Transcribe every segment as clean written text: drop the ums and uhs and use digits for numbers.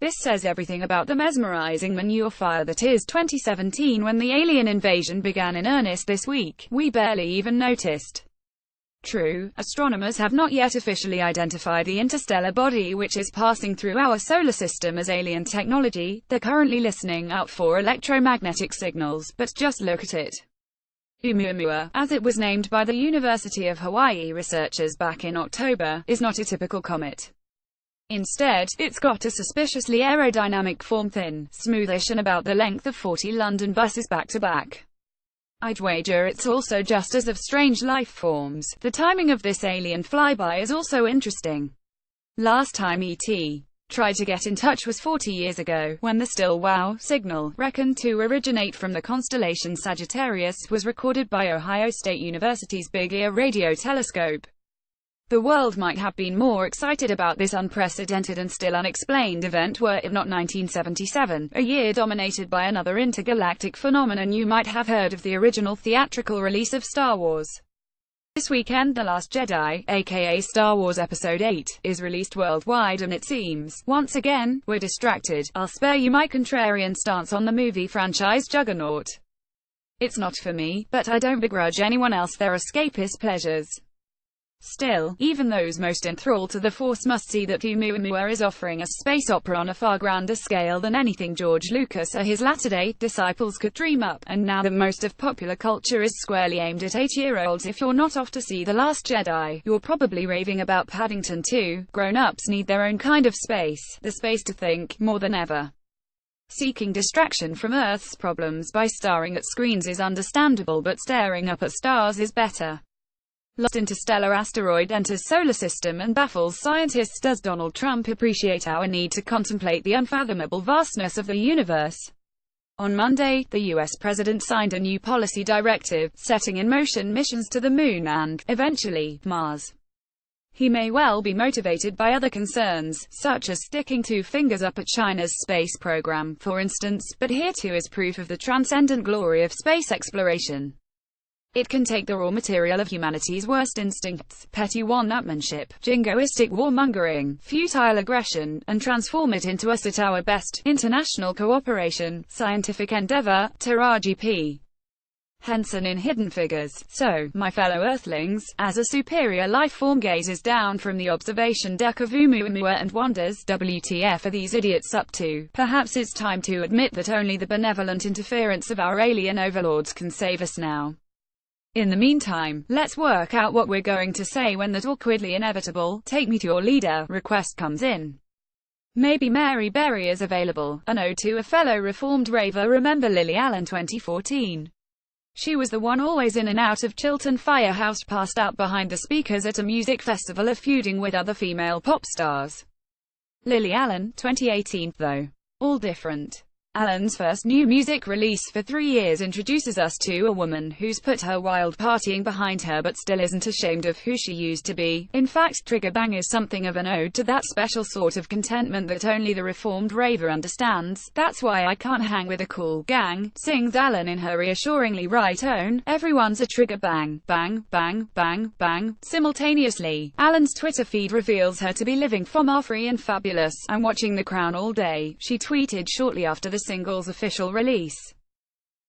This says everything about the mesmerizing manure fire that is 2017 when the alien invasion began in earnest this week. We barely even noticed. True, astronomers have not yet officially identified the interstellar body which is passing through our solar system as alien technology. They're currently listening out for electromagnetic signals, but just look at it. Oumuamua, as it was named by the University of Hawaii researchers back in October, is not a typical comet. Instead, it's got a suspiciously aerodynamic form, thin, smoothish and about the length of 40 London buses back to back. I'd wager it's also just as of strange life forms. The timing of this alien flyby is also interesting. Last time E.T. tried to get in touch was 40 years ago, when the still wow signal, reckoned to originate from the constellation Sagittarius, was recorded by Ohio State University's Big Ear radio telescope. The world might have been more excited about this unprecedented and still unexplained event were it not 1977, a year dominated by another intergalactic phenomenon. You might have heard of the original theatrical release of Star Wars. This weekend, The Last Jedi, aka Star Wars Episode 8, is released worldwide and it seems, once again, we're distracted. I'll spare you my contrarian stance on the movie franchise juggernaut. It's not for me, but I don't begrudge anyone else their escapist pleasures. Still, even those most enthralled to the Force must see that Oumuamua is offering a space opera on a far grander scale than anything George Lucas or his latter-day disciples could dream up, and now that most of popular culture is squarely aimed at 8-year-olds, if you're not off to see The Last Jedi, you're probably raving about Paddington 2. Grown-ups need their own kind of space, the space to think, more than ever. Seeking distraction from Earth's problems by staring at screens is understandable, but staring up at stars is better. Lost interstellar asteroid enters solar system and baffles scientists. Does Donald Trump appreciate our need to contemplate the unfathomable vastness of the universe? On Monday, the U.S. president signed a new policy directive, setting in motion missions to the Moon and, eventually, Mars. He may well be motivated by other concerns, such as sticking two fingers up at China's space program, for instance, but here too is proof of the transcendent glory of space exploration. It can take the raw material of humanity's worst instincts, petty one-upmanship, jingoistic warmongering, futile aggression, and transform it into us at our best, international cooperation, scientific endeavor. Taraji P. Henson in Hidden Figures. So, my fellow Earthlings, as a superior life form gazes down from the observation deck of Oumuamua and wonders, WTF are these idiots up to? Perhaps it's time to admit that only the benevolent interference of our alien overlords can save us now. In the meantime, let's work out what we're going to say when that awkwardly inevitable, "take me to your leader" request comes in. Maybe Mary Berry is available, an ode to a fellow reformed raver. Remember Lily Allen 2014? She was the one always in and out of Chiltern Firehouse, passed out behind the speakers at a music festival or feuding with other female pop stars. Lily Allen, 2018, though. All different. Allen's first new music release for 3 years introduces us to a woman who's put her wild partying behind her but still isn't ashamed of who she used to be. In fact, Trigger Bang is something of an ode to that special sort of contentment that only the reformed raver understands. That's why I can't hang with a cool gang, sings Allen in her reassuringly right tone. Everyone's a trigger bang, bang, bang, bang, bang. Simultaneously, Allen's Twitter feed reveals her to be living free and fabulous. "I'm watching The Crown all day," she tweeted shortly after the single's official release.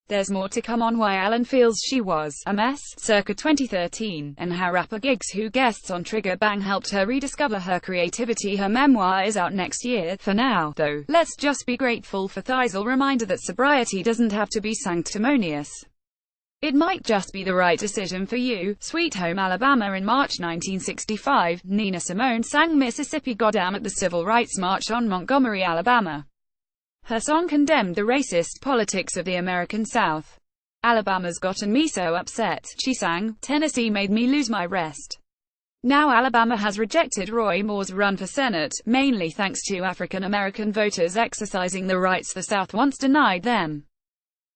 There's more to come on why Allen feels she was a mess circa 2013, and how rapper Giggs, who guests on Trigger Bang, helped her rediscover her creativity. Her memoir is out next year. For now, though, let's just be grateful for Thysel reminder that sobriety doesn't have to be sanctimonious. It might just be the right decision for you. Sweet Home Alabama. In March 1965, Nina Simone sang Mississippi Goddam at the Civil Rights March on Montgomery, Alabama. Her song condemned the racist politics of the American South. "Alabama's gotten me so upset," she sang. "Tennessee made me lose my rest." Now Alabama has rejected Roy Moore's run for Senate, mainly thanks to African American voters exercising the rights the South once denied them.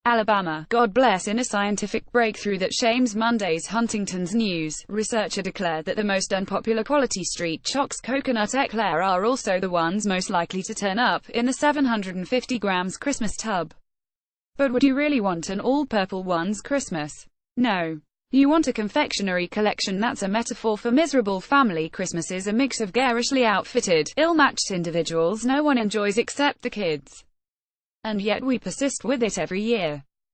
Alabama, God bless. In a scientific breakthrough that shames Monday's Huntington's News, researcher declared that the most unpopular quality street Chocs coconut eclair are also the ones most likely to turn up in the 750 grams Christmas tub. But would you really want an all-purple one's Christmas? No. You want a confectionery collection? That's a metaphor for miserable family Christmases, a mix of garishly outfitted, ill-matched individuals no one enjoys except the kids. And yet we persist with it every year.